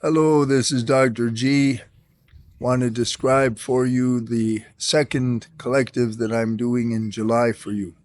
Hello, this is Dr. G. Want to describe for you the second collective that I'm doing in July for you.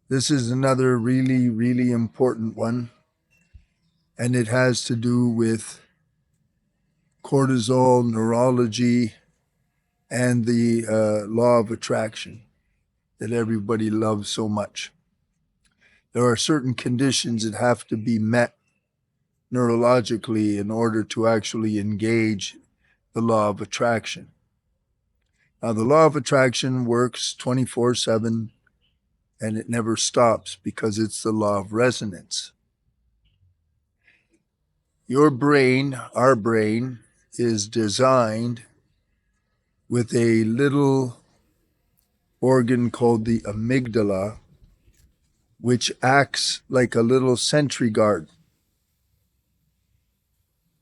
This is another really important one, and it has to do with cortisol, neurology, and the law of attraction that everybody loves so much. There are certain conditions that have to be met neurologically in order to actually engage the law of attraction. Now, the law of attraction works 24/7 and it never stops because it's the law of resonance. Your brain, our brain, is designed with a little organ called the amygdala, which acts like a little sentry guard.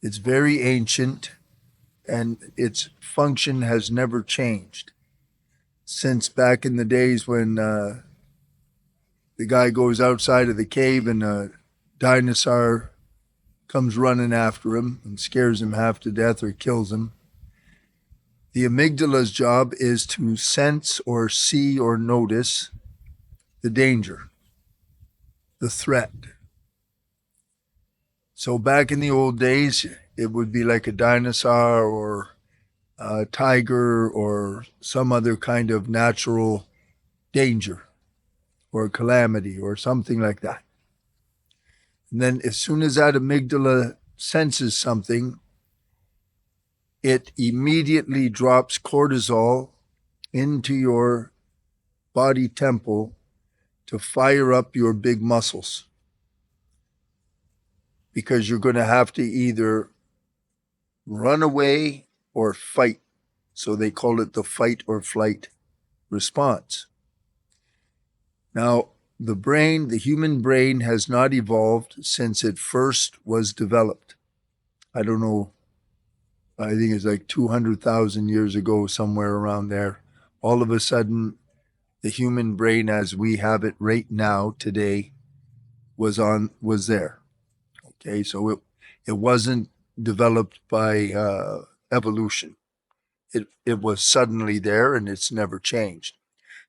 It's very ancient and its function has never changed since back in the days when the guy goes outside of the cave and a dinosaur comes running after him and scares him half to death or kills him. The amygdala's job is to sense or see or notice the danger, the threat. So back in the old days, it would be like a dinosaur or a tiger or some other kind of natural danger or calamity or something like that. And then as soon as that amygdala senses something, it immediately drops cortisol into your body temple to fire up your big muscles, because you're going to have to either run away or fight. So they call it the fight or flight response. Now, the human brain has not evolved since it first was developed. I don't know, I think it's like 200,000 years ago, somewhere around there. All of a sudden, the human brain as we have it right now today was there. Okay, so it wasn't developed by evolution. It was suddenly there and it's never changed.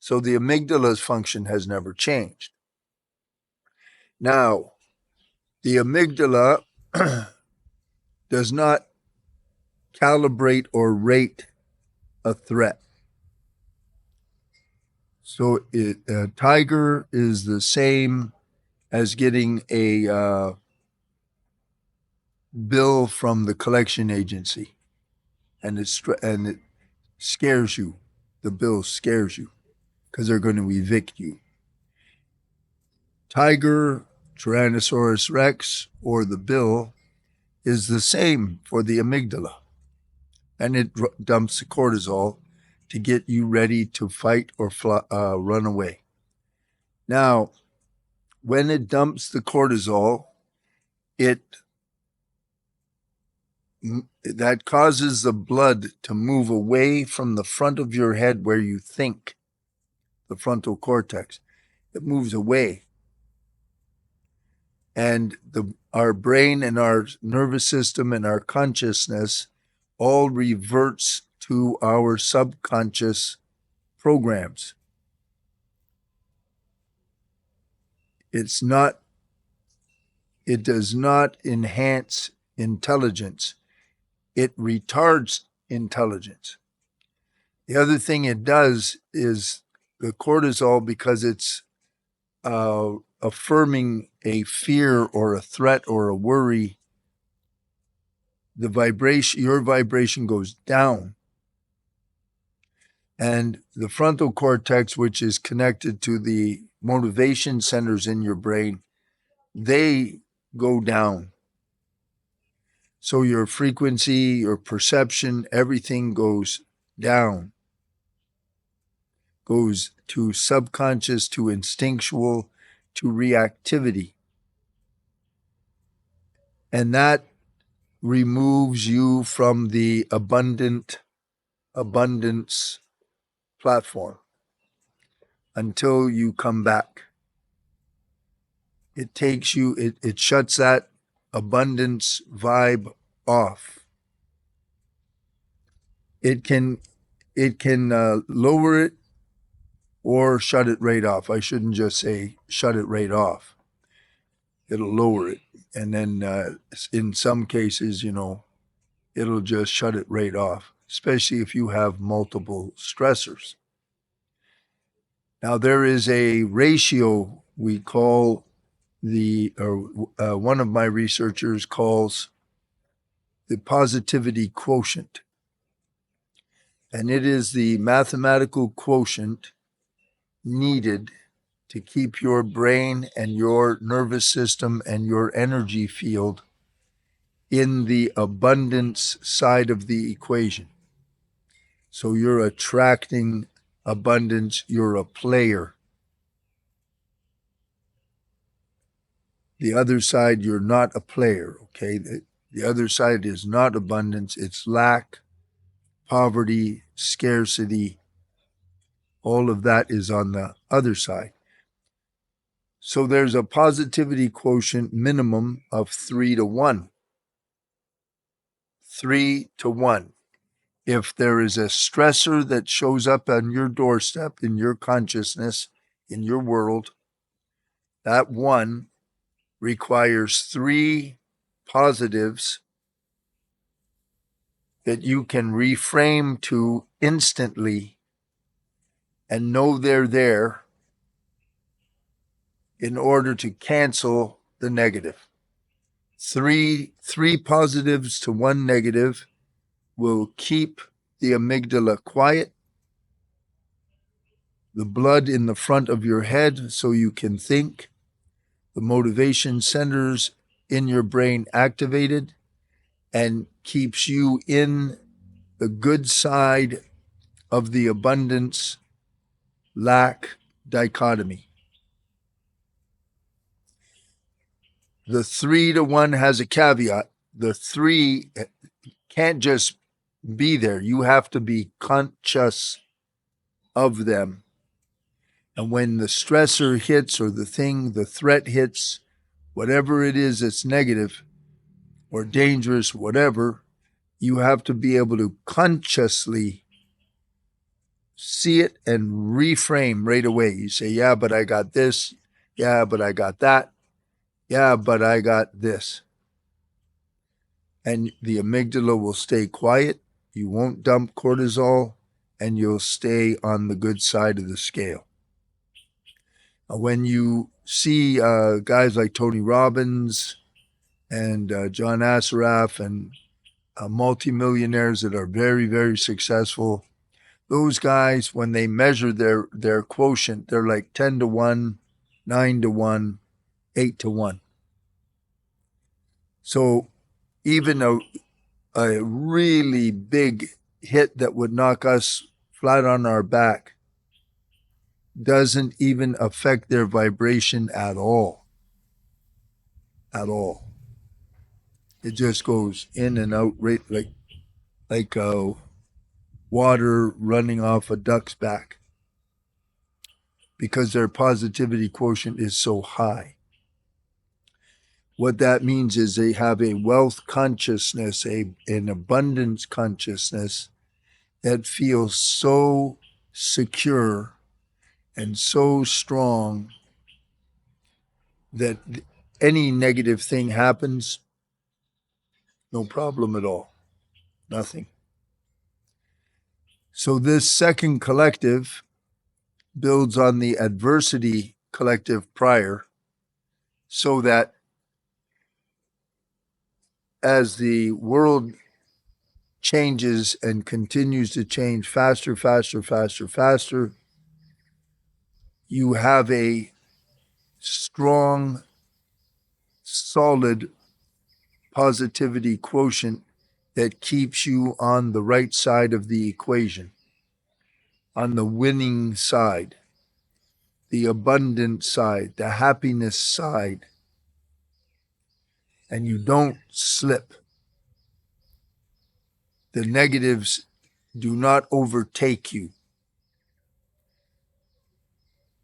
So the amygdala's function has never changed. Now, the amygdala does not calibrate or rate a threat. So a tiger is the same as getting a bill from the collection agency, and it scares you. The bill scares you because they're going to evict you. Tiger, Tyrannosaurus Rex, or the bill is the same for the amygdala, and it dumps the cortisol to get you ready to fight or run away. Now, when it dumps the cortisol, that causes the blood to move away from the front of your head where you think, the frontal cortex. It moves away. And our brain and our nervous system and our consciousness all reverts to our subconscious programs. It does not enhance intelligence. It retards intelligence. The other thing it does is the cortisol, because it's affirming a fear or a threat or a worry, your vibration goes down. And the frontal cortex, which is connected to the motivation centers in your brain, they go down. So your frequency, your perception, everything goes down. Goes to subconscious, to instinctual, to reactivity. And that removes you from the abundance platform until you come back. It takes you, it shuts that abundance vibe off. It can lower it or shut it right off. I shouldn't just say shut it right off. It'll lower it. And then in some cases, it'll just shut it right off, especially if you have multiple stressors. Now, there is a ratio we call one of my researchers calls the positivity quotient. And it is the mathematical quotient needed to keep your brain and your nervous system and your energy field in the abundance side of the equation. So you're attracting abundance, you're a player. The other side, you're not a player, okay? The other side is not abundance, it's lack, poverty, scarcity. All of that is on the other side. So there's a positivity quotient minimum of 3 to 1. 3 to 1. If there is a stressor that shows up on your doorstep, in your consciousness, in your world, that one requires 3 positives that you can reframe to instantly and know they're there in order to cancel the negative. Three positives to 1 negative will keep the amygdala quiet, the blood in the front of your head so you can think, the motivation centers in your brain activated, and keeps you in the good side of the abundance lack dichotomy. The 3 to 1 has a caveat. The 3 can't just be there. You have to be conscious of them. And when the stressor hits or the threat hits, whatever it is that's negative or dangerous, whatever, you have to be able to consciously see it and reframe right away. You say, yeah, but I got this. Yeah, but I got that. Yeah, but I got this. And the amygdala will stay quiet. You won't dump cortisol, and you'll stay on the good side of the scale. When you see guys like Tony Robbins and John Assaraf and multimillionaires that are very, very successful, those guys, when they measure their quotient, they're like 10 to 1, 9 to 1, 8 to 1. So even a really big hit that would knock us flat on our back doesn't even affect their vibration at all. At all. It just goes in and out right like water running off a duck's back because their positivity quotient is so high. What that means is they have a wealth consciousness, an abundance consciousness that feels so secure and so strong that any negative thing happens, no problem at all. Nothing. So this second collective builds on the adversity collective prior, so that as the world changes and continues to change faster, you have a strong, solid positivity quotient that keeps you on the right side of the equation, on the winning side, the abundant side, the happiness side, and you don't slip. The negatives do not overtake you.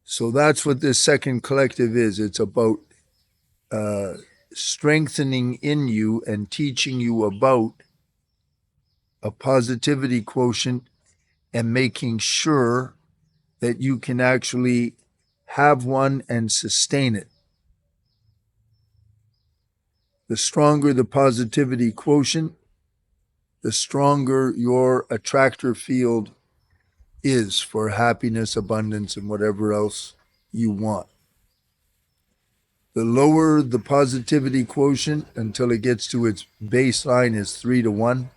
So that's what this second collective is. It's about strengthening in you and teaching you about a positivity quotient and making sure that you can actually have one and sustain it. The stronger the positivity quotient, the stronger your attractor field is for happiness, abundance, and whatever else you want. The lower the positivity quotient until it gets to its baseline is 3-1,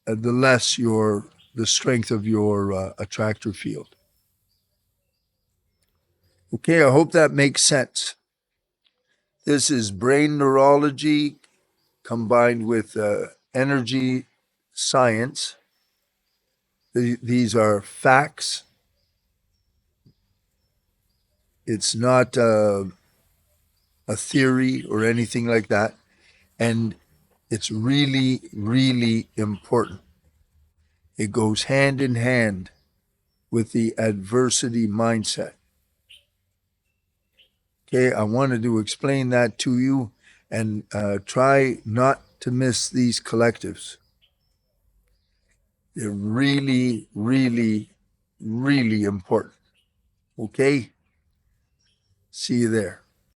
the less the strength of your attractor field. Okay, I hope that makes sense. This is brain neurology combined with energy science. These are facts. It's not a theory or anything like that. And it's really, really important. It goes hand in hand with the adversity mindset. Okay, I wanted to explain that to you, and try not to miss these collectives. They're really, really, really important. Okay? See you there.